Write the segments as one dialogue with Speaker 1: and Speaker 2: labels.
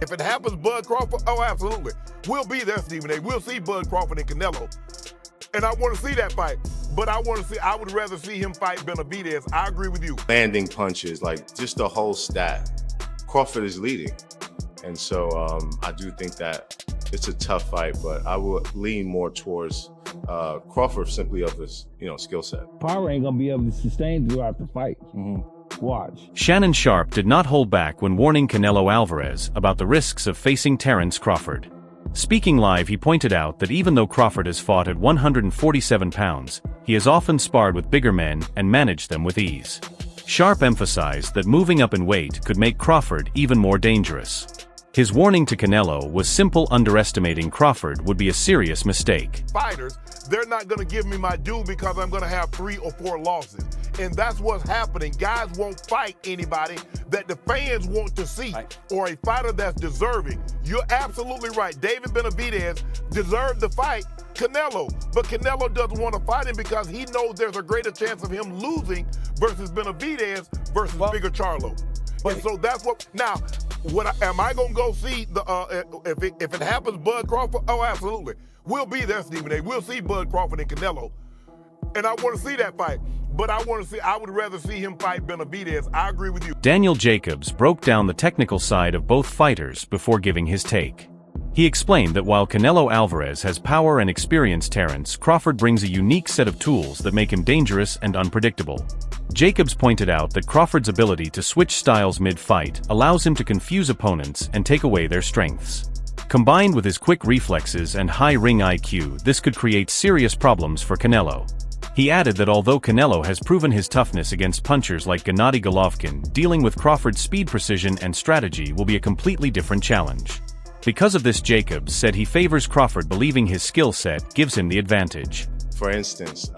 Speaker 1: If it happens, Bud Crawford, oh, absolutely. We'll be there, Stephen A. We'll see Bud Crawford and Canelo. And I want to see that fight. But I would rather see him fight Benavidez. I agree with you.
Speaker 2: Landing punches, like just the whole stat. Crawford is leading. And so I do think that it's a tough fight, but I would lean more towards Crawford simply of his, skill set.
Speaker 3: Power ain't gonna be able to sustain throughout the fight. Watch.
Speaker 4: Shannon Sharpe did not hold back when warning Canelo Alvarez about the risks of facing Terence Crawford. Speaking live, he pointed out that even though Crawford has fought at 147 pounds, he has often sparred with bigger men and managed them with ease. Sharpe emphasized that moving up in weight could make Crawford even more dangerous. His warning to Canelo was simple: underestimating Crawford would be a serious mistake.
Speaker 1: Fighters, they're not going to give me my due because I'm going to have 3 or 4 losses. And that's what's happening. Guys won't fight anybody that the fans want to see, or a fighter that's deserving. You're absolutely right. David Benavidez deserved the fight Canelo, but Canelo doesn't want to fight him because he knows there's a greater chance of him losing versus Benavidez versus Bigger Charlo. And so that's what. Now, am I gonna go see the if it happens, Bud Crawford? Oh, absolutely. We'll be there, Stephen A. We'll see Bud Crawford and Canelo, and I want to see that fight. But I would rather see him fight Benavidez. I agree with you.
Speaker 4: Daniel Jacobs broke down the technical side of both fighters before giving his take. He explained that while Canelo Alvarez has power and experience, Terence Crawford brings a unique set of tools that make him dangerous and unpredictable. Jacobs pointed out that Crawford's ability to switch styles mid-fight allows him to confuse opponents and take away their strengths. Combined with his quick reflexes and high ring IQ, this could create serious problems for Canelo. He added that although Canelo has proven his toughness against punchers like Gennady Golovkin, dealing with Crawford's speed, precision, and strategy will be a completely different challenge. Because of this, Jacobs said he favors Crawford, believing his skill set gives him the advantage.
Speaker 2: For instance,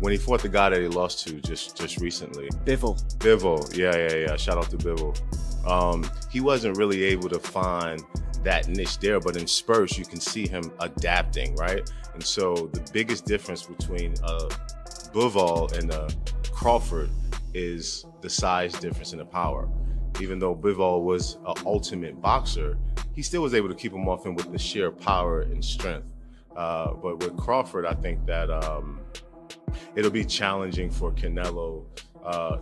Speaker 2: when he fought the guy that he lost to just recently.
Speaker 5: Bivol,
Speaker 2: yeah. Shout out to Bivol. He wasn't really able to find that niche there, but in spurts you can see him adapting, right? And so the biggest difference between Bivol and Crawford is the size difference in the power. Even though Bivol was an ultimate boxer, he still was able to keep him off him with the sheer power and strength. But with Crawford, I think that it'll be challenging for Canelo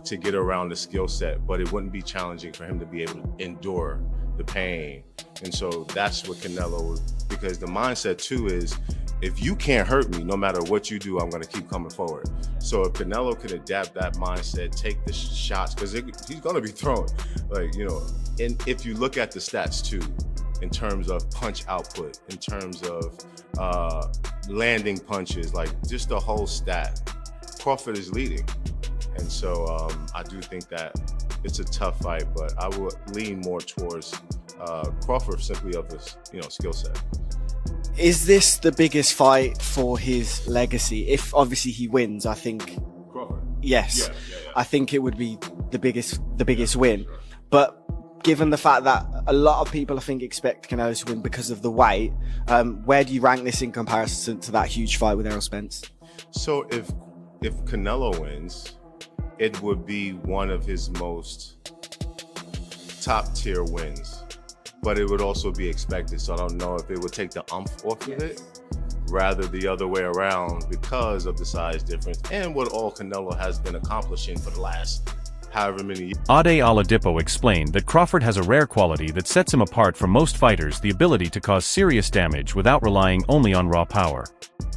Speaker 2: to get around the skill set, but it wouldn't be challenging for him to be able to endure the pain. And so that's what Canelo, because the mindset too is, if you can't hurt me, no matter what you do, I'm going to keep coming forward. So if Canelo can adapt that mindset, take the shots, because he's going to be throwing, and if you look at the stats too, in terms of punch output, in terms of landing punches, like just the whole stat, Crawford is leading. And so I do think that it's a tough fight, but I would lean more towards Crawford simply of his, skill set.
Speaker 5: Is this the biggest fight for his legacy? If obviously he wins, I think.
Speaker 2: Crawford.
Speaker 5: Yes,
Speaker 2: Yeah.
Speaker 5: I think it would be the biggest win. But given the fact that a lot of people, I think, expect Canelo to win because of the weight, where do you rank this in comparison to that huge fight with Errol Spence?
Speaker 2: So if Canelo wins, it would be one of his most top tier wins, but it would also be expected. So I don't know if it would take the umph off of it, rather the other way around, because of the size difference and what all Canelo has been accomplishing for the last however many years.
Speaker 4: Ade Oladipo explained that Crawford has a rare quality that sets him apart from most fighters: the ability to cause serious damage without relying only on raw power.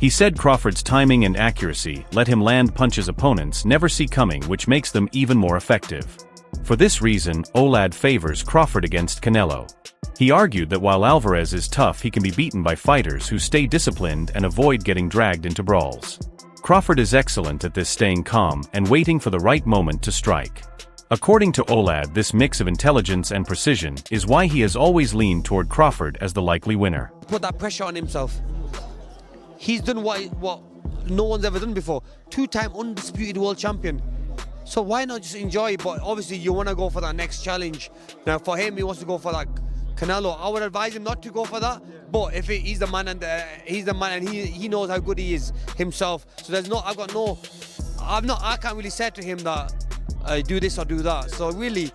Speaker 4: He said Crawford's timing and accuracy let him land punches opponents never see coming, which makes them even more effective. For this reason, Olad favors Crawford against Canelo. He argued that while Alvarez is tough, he can be beaten by fighters who stay disciplined and avoid getting dragged into brawls. Crawford is excellent at this, staying calm and waiting for the right moment to strike. According to Olad, this mix of intelligence and precision is why he has always leaned toward Crawford as the likely winner.
Speaker 6: Put that pressure on himself. He's done what no one's ever done before. 2-time undisputed world champion. So why not just enjoy? But obviously you want to go for that next challenge. Now for him, he wants to go for that Canelo. I would advise him not to go for that. But if he's the man and he knows how good he is himself. So I can't really say to him that do this or do that. So really,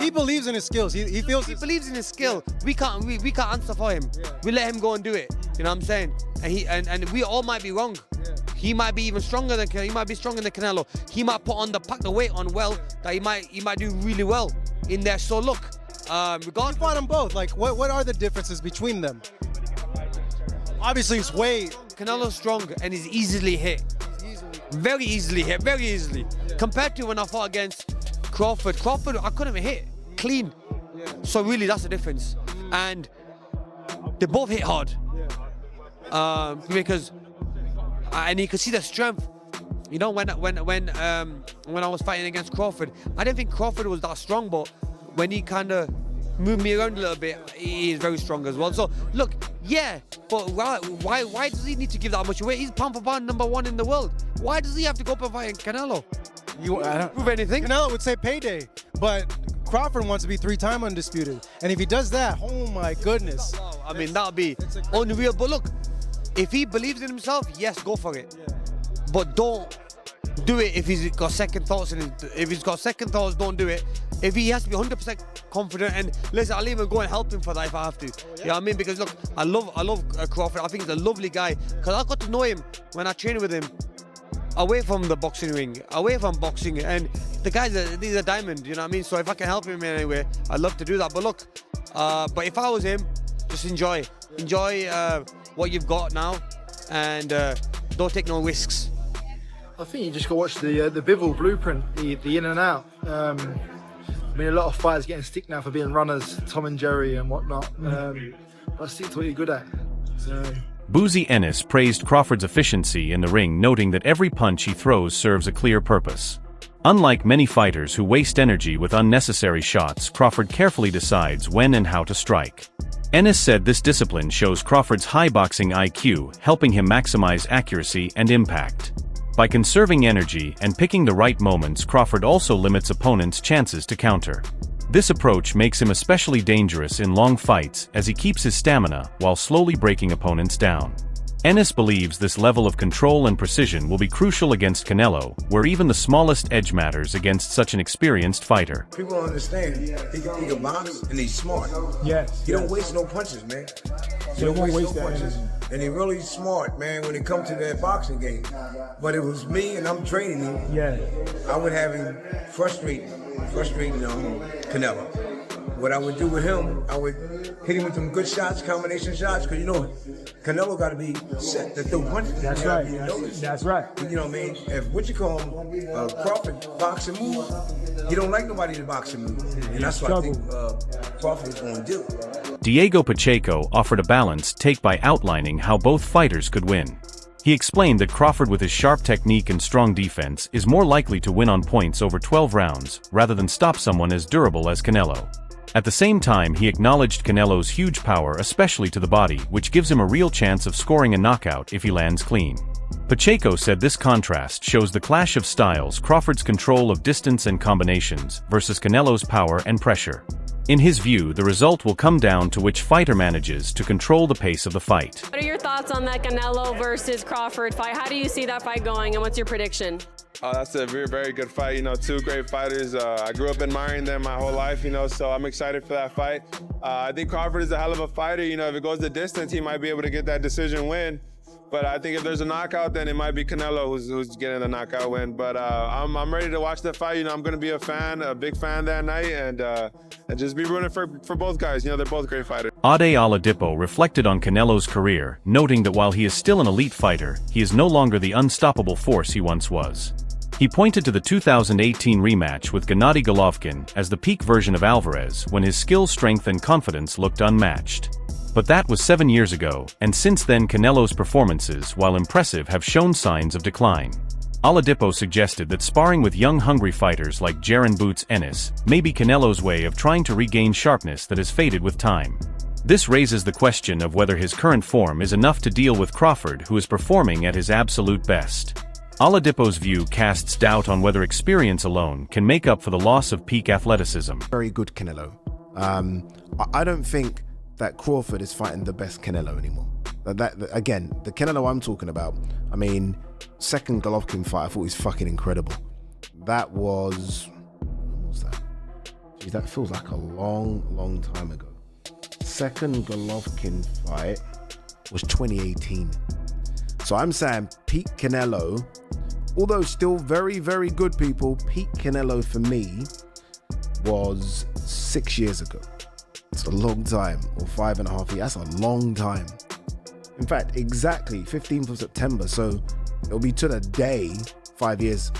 Speaker 7: He believes in his skills. He feels
Speaker 6: He believes in his skill. We can't answer for him. We let him go and do it. You know what I'm saying? And we all might be wrong. He might be even stronger than Canelo. He might pack the weight on well that he might do really well in there. So look,
Speaker 7: You fought them both. Like, what are the differences between them? Obviously, it's way.
Speaker 6: Canelo's strong and he's easily hit. Very easily hit, very easily. Compared to when I fought against Crawford, I couldn't even hit clean. So really, that's the difference. And they both hit hard. Because and you can see the strength. You know, when I was fighting against Crawford, I didn't think Crawford was that strong, but when he kind of moved me around a little bit, he is very strong as well. So look, yeah, but why does he need to give that much weight? He's pound for pound #1 in the world. Why does he have to go up and fight Canelo?
Speaker 7: I don't
Speaker 6: prove anything.
Speaker 7: Canelo would say payday, but Crawford wants to be 3-time undisputed, and if he does that, oh my goodness!
Speaker 6: I mean, that'd be unreal. But look, if he believes in himself, yes, go for it. But don't do it if he's got second thoughts. If he's got second thoughts, don't do it. If he has to be 100% confident, and listen, I'll even go and help him for that if I have to. You know what I mean? Because look, I love Crawford. I think he's a lovely guy. Because I got to know him when I trained with him away from the boxing ring, away from boxing, and the guy's he's a diamond. You know what I mean? So if I can help him in any way, I'd love to do that. But look, but if I was him, just enjoy what you've got now, and don't take no risks.
Speaker 8: I think you just got to watch the Bivol blueprint, the in and out. I mean, a lot of fighters getting stick now for being runners, Tom and Jerry and whatnot. But stick to what you're good at. So.
Speaker 4: Boozy Ennis praised Crawford's efficiency in the ring, noting that every punch he throws serves a clear purpose. Unlike many fighters who waste energy with unnecessary shots, Crawford carefully decides when and how to strike. Ennis said this discipline shows Crawford's high boxing IQ, helping him maximize accuracy and impact. By conserving energy and picking the right moments, Crawford also limits opponents' chances to counter. This approach makes him especially dangerous in long fights as he keeps his stamina while slowly breaking opponents down. Ennis believes this level of control and precision will be crucial against Canelo, where even the smallest edge matters against such an experienced fighter.
Speaker 9: People don't understand. He can box and he's smart.
Speaker 10: Yes.
Speaker 9: He don't waste no punches, man. He don't waste no punches. And he's really smart, man, when it comes to that boxing game. But it was me and I'm training him.
Speaker 10: Yeah.
Speaker 9: I would have him frustrating Canelo. What I would do with him, I would hit him with some good shots, combination shots, because you know, Canelo got to be set to throw punches.
Speaker 10: That's right. That's right.
Speaker 9: You know what I mean? If Crawford boxing move, he don't like nobody to boxing move, and that's what I think Crawford is going to do.
Speaker 4: Diego Pacheco offered a balanced take by outlining how both fighters could win. He explained that Crawford, with his sharp technique and strong defense, is more likely to win on points over 12 rounds, rather than stop someone as durable as Canelo. At the same time, he acknowledged Canelo's huge power, especially to the body, which gives him a real chance of scoring a knockout if he lands clean. Pacheco said this contrast shows the clash of styles: Crawford's control of distance and combinations versus Canelo's power and pressure. In his view, the result will come down to which fighter manages to control the pace of the fight.
Speaker 11: What are your thoughts on that Canelo versus Crawford fight? How do you see that fight going, and what's your prediction?
Speaker 12: That's a very, very good fight. You know, two great fighters. I grew up admiring them my whole life, you know, so I'm excited for that fight. I think Crawford is a hell of a fighter. You know, if it goes the distance, he might be able to get that decision win. But I think if there's a knockout, then it might be Canelo who's getting the knockout win. But I'm ready to watch the fight. You know, I'm going to be a big fan that night, and just be rooting for both guys. You know, they're both great fighters.
Speaker 4: Ade Oladipo reflected on Canelo's career, noting that while he is still an elite fighter, he is no longer the unstoppable force he once was. He pointed to the 2018 rematch with Gennady Golovkin as the peak version of Alvarez, when his skill, strength, and confidence looked unmatched. But that was 7 years ago, and since then Canelo's performances, while impressive, have shown signs of decline. Oladipo suggested that sparring with young, hungry fighters like Jaron Boots Ennis may be Canelo's way of trying to regain sharpness that has faded with time. This raises the question of whether his current form is enough to deal with Crawford, who is performing at his absolute best. Oladipo's view casts doubt on whether experience alone can make up for the loss of peak athleticism.
Speaker 13: Very good Canelo. I don't think that Crawford is fighting the best Canelo anymore. Again, the Canelo I'm talking about, I mean, second Golovkin fight, I thought was fucking incredible. That was, when was that? Geez, that feels like a long time ago. Second Golovkin fight was 2018. So I'm saying peak Canelo, although still very, very good people, peak Canelo for me was 6 years ago. It's a long time, or 5.5 years. That's a long time. In fact, exactly 15th of September. So it'll be to the day 5 years.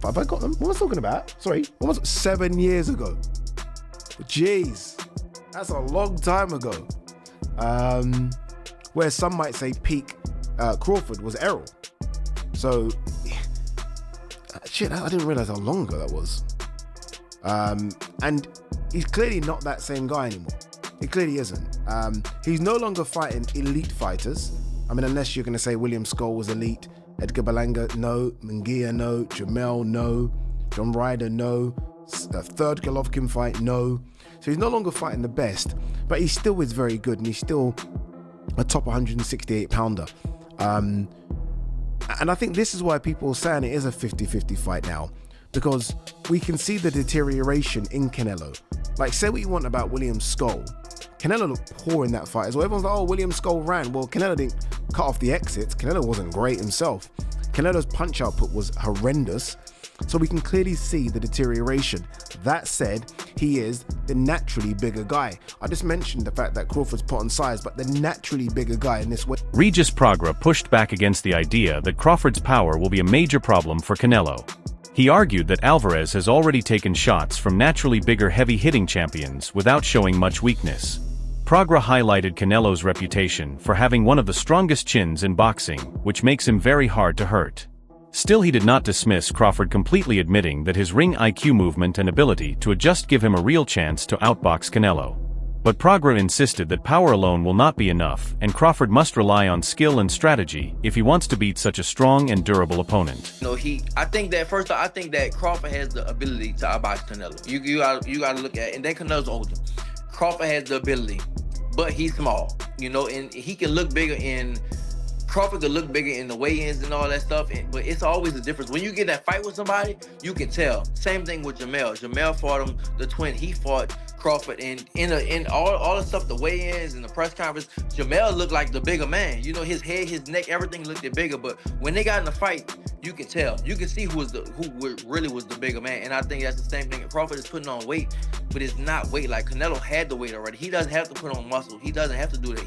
Speaker 13: Have I got them? What was I talking about? Sorry, almost 7 years ago. Jeez, that's a long time ago. Where some might say peak Crawford was Errol. So, shit, I didn't realize how long ago that was. And he's clearly not that same guy anymore. He clearly isn't. He's no longer fighting elite fighters. I mean, unless you're going to say William Skull was elite, Edgar Berlanga, no, Munguia, no, Jamel, no, John Ryder, no, third Golovkin fight, no. So he's no longer fighting the best, but he still is very good, and he's still a top 168 pounder. And I think this is why people are saying it is a 50-50 fight now, because we can see the deterioration in Canelo. Like, say what you want about William Skull, Canelo looked poor in that fight as well. Everyone's like, oh, William Skull ran. Well, Canelo didn't cut off the exits. Canelo wasn't great himself. Canelo's punch output was horrendous. So we can clearly see the deterioration. That said, he is the naturally bigger guy. I just mentioned the fact that Crawford's put on size, but the naturally bigger guy in this way.
Speaker 4: Regis Prograis pushed back against the idea that Crawford's power will be a major problem for Canelo. He argued that Alvarez has already taken shots from naturally bigger heavy-hitting champions without showing much weakness. Prograis highlighted Canelo's reputation for having one of the strongest chins in boxing, which makes him very hard to hurt. Still, he did not dismiss Crawford, completely admitting that his ring IQ, movement and ability to adjust give him a real chance to outbox Canelo. But Prograis insisted that power alone will not be enough, and Crawford must rely on skill and strategy if he wants to beat such a strong and durable opponent.
Speaker 10: I think that Crawford has the ability to outbox Canelo. You gotta look at it, and then Canelo's older. Crawford has the ability, but he's small, and he can look bigger in. Crawford could look bigger in the weigh-ins and all that stuff, but it's always a difference. When you get that fight with somebody, you can tell. Same thing with Jamel. Jamel fought him, the twin. He fought Crawford, and in all the stuff, the weigh-ins and the press conference, Jamel looked like the bigger man. His head, his neck, everything looked bigger. But when they got in the fight, you can tell. You can see who really was the bigger man. And I think that's the same thing. Crawford is putting on weight, but it's not weight. Like Canelo had the weight already. He doesn't have to put on muscle. He doesn't have to do that.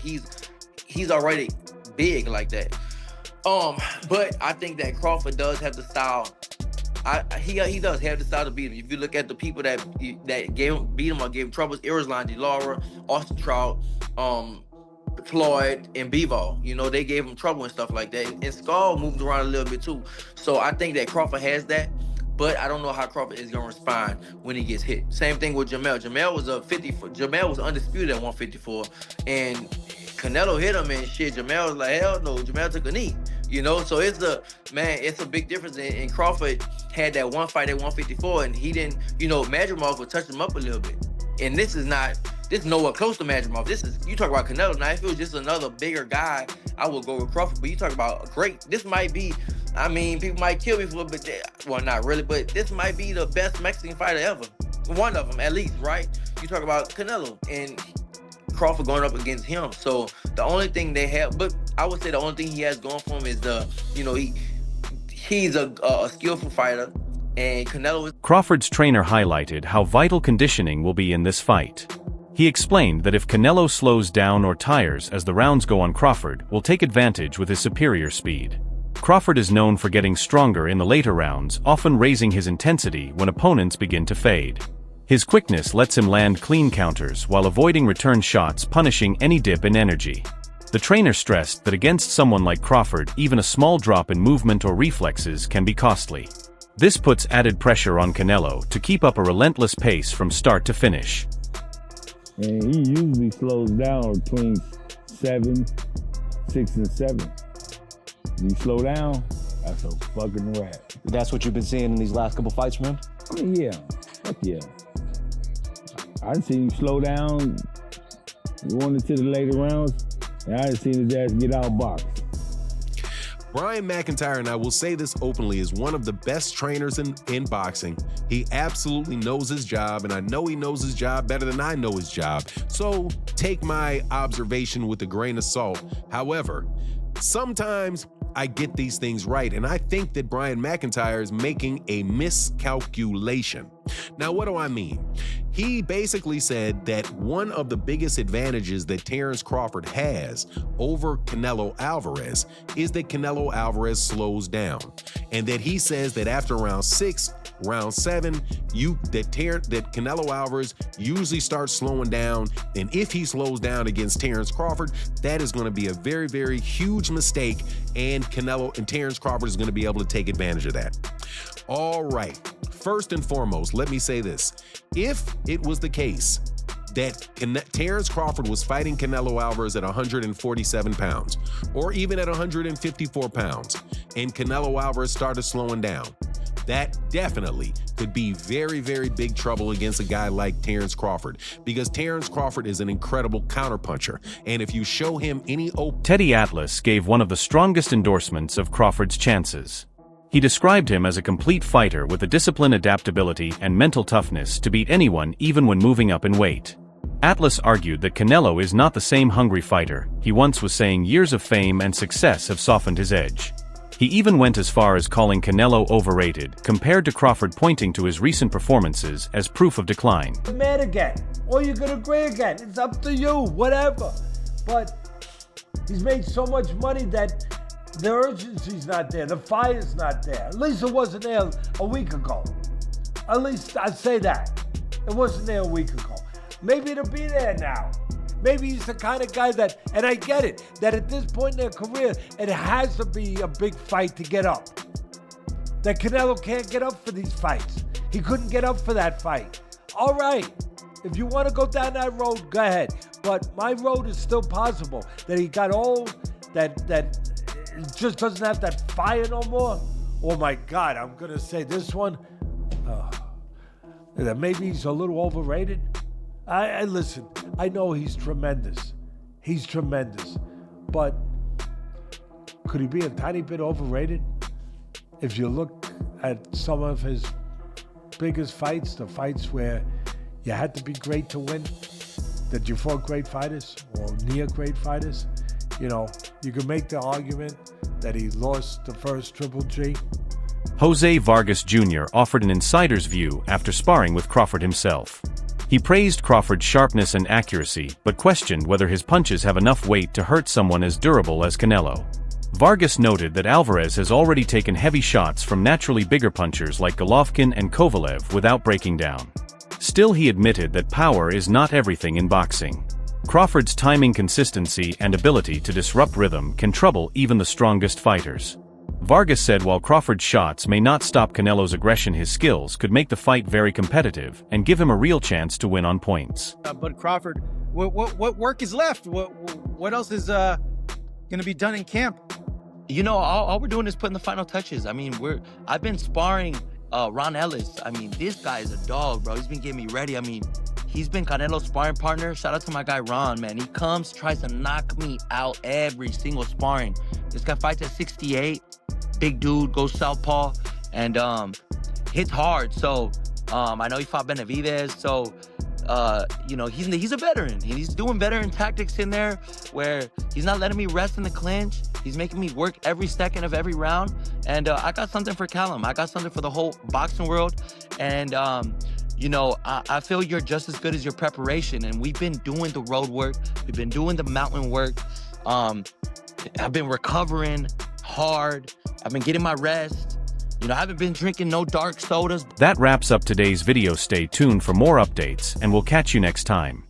Speaker 10: He's already big like that. But I think that Crawford does have the style. He does have the style to beat him. If you look at the people that beat him or gave him troubles, Irislan, De Lara, Austin Trout, Floyd, and Bivol, they gave him trouble and stuff like that. And Skull moved around a little bit too. So I think that Crawford has that. But I don't know how Crawford is going to respond when he gets hit. Same thing with Jamel. Jamel was undisputed at 154. And Canelo hit him and shit. Jamel was like, hell no. Jamel took a knee. So it's a big difference. And Crawford had that one fight at 154, and he didn't, Madrimov would touch him up a little bit. And this is nowhere close to Madrimov. You talk about Canelo. Now, if it was just another bigger guy, I would go with Crawford. But you talk about this might be, people might kill me for it, but well, not really, but this might be the best Mexican fighter ever. One of them, at least, right? You talk about Canelo and Crawford going up against him. So the only thing they have, but I would say the only thing he has going for him is he's a skillful fighter, and Canelo is.
Speaker 4: Crawford's trainer highlighted how vital conditioning will be in this fight. He explained that if Canelo slows down or tires as the rounds go on, Crawford will take advantage with his superior speed. Crawford is known for getting stronger in the later rounds, often raising his intensity when opponents begin to fade. His quickness lets him land clean counters while avoiding return shots, punishing any dip in energy. The trainer stressed that against someone like Crawford, even a small drop in movement or reflexes can be costly. This puts added pressure on Canelo to keep up a relentless pace from start to finish.
Speaker 3: And he usually slows down between 6 and 7. You slow down, that's a fucking wrap.
Speaker 14: That's what you've been seeing in these last couple fights from him?
Speaker 3: I mean, yeah. Fuck yeah. I done seen him slow down, going into the later rounds, and I done seen his ass get outboxed.
Speaker 15: Brian McIntyre, and I will say this openly, is one of the best trainers in boxing. He absolutely knows his job, and I know he knows his job better than I know his job. So take my observation with a grain of salt. However, sometimes I get these things right, and I think that Brian McIntyre is making a miscalculation. Now, what do I mean? He basically said that one of the biggest advantages that Terence Crawford has over Canelo Alvarez is that Canelo Alvarez slows down, and that he says that after round 6, round 7, that Canelo Alvarez usually starts slowing down, and if he slows down against Terence Crawford, that is going to be a very, very huge mistake, and Terence Crawford is going to be able to take advantage of that. All right, first and foremost, let me say this. If it was the case that Terence Crawford was fighting Canelo Alvarez at 147 pounds, or even at 154 pounds, and Canelo Alvarez started slowing down, that definitely could be very, very big trouble against a guy like Terence Crawford, because Terence Crawford is an incredible counterpuncher, and if you show him any
Speaker 4: Teddy Atlas gave one of the strongest endorsements of Crawford's chances. He described him as a complete fighter with the discipline, adaptability, and mental toughness to beat anyone even when moving up in weight. Atlas argued that Canelo is not the same hungry fighter he once was, saying years of fame and success have softened his edge. He even went as far as calling Canelo overrated, compared to Crawford, pointing to his recent performances as proof of decline.
Speaker 16: Mad again, or you could agree again. It's up to you, whatever. But he's made so much money that the urgency's not there, the fire's not there. At least it wasn't there a week ago. At least I'd say that. It wasn't there a week ago. Maybe it'll be there now. Maybe he's the kind of guy that, and I get it, that at this point in their career, it has to be a big fight to get up. That Canelo can't get up for these fights. He couldn't get up for that fight. All right, if you want to go down that road, go ahead. But my road is still possible. That he got old, that just doesn't have that fire no more. Oh my God, I'm going to say this one, that maybe he's a little overrated. I listen, I know he's tremendous. He's tremendous. But could he be a tiny bit overrated? If you look at some of his biggest fights, the fights where you had to be great to win, that you fought great fighters or near great fighters, you know, you could make the argument that he lost the first Triple G.
Speaker 4: Jose Vargas Jr. offered an insider's view after sparring with Crawford himself. He praised Crawford's sharpness and accuracy, but questioned whether his punches have enough weight to hurt someone as durable as Canelo. Vargas noted that Alvarez has already taken heavy shots from naturally bigger punchers like Golovkin and Kovalev without breaking down. Still, he admitted that power is not everything in boxing. Crawford's timing, consistency, and ability to disrupt rhythm can trouble even the strongest fighters. Vargas said while Crawford's shots may not stop Canelo's aggression, his skills could make the fight very competitive and give him a real chance to win on points.
Speaker 17: But Crawford, what work is left? What else is going to be done in camp?
Speaker 18: You know, all we're doing is putting the final touches. I mean, I've been sparring Ron Ellis. I mean, this guy is a dog, bro. He's been getting me ready. I mean, he's been Canelo's sparring partner. Shout out to my guy Ron, man. He comes, tries to knock me out every single sparring. This guy fights at 68. Big dude, goes southpaw, and hits hard. So I know he fought Benavidez. So you know, he's a veteran. He's doing veteran tactics in there where he's not letting me rest in the clinch. He's making me work every second of every round. And I got something for Callum. I got something for the whole boxing world. And you know, I feel you're just as good as your preparation. And we've been doing the road work. We've been doing the mountain work. I've been recovering hard. I've been getting my rest. You know, I haven't been drinking no dark sodas.
Speaker 4: That wraps up today's video. Stay tuned for more updates, and we'll catch you next time.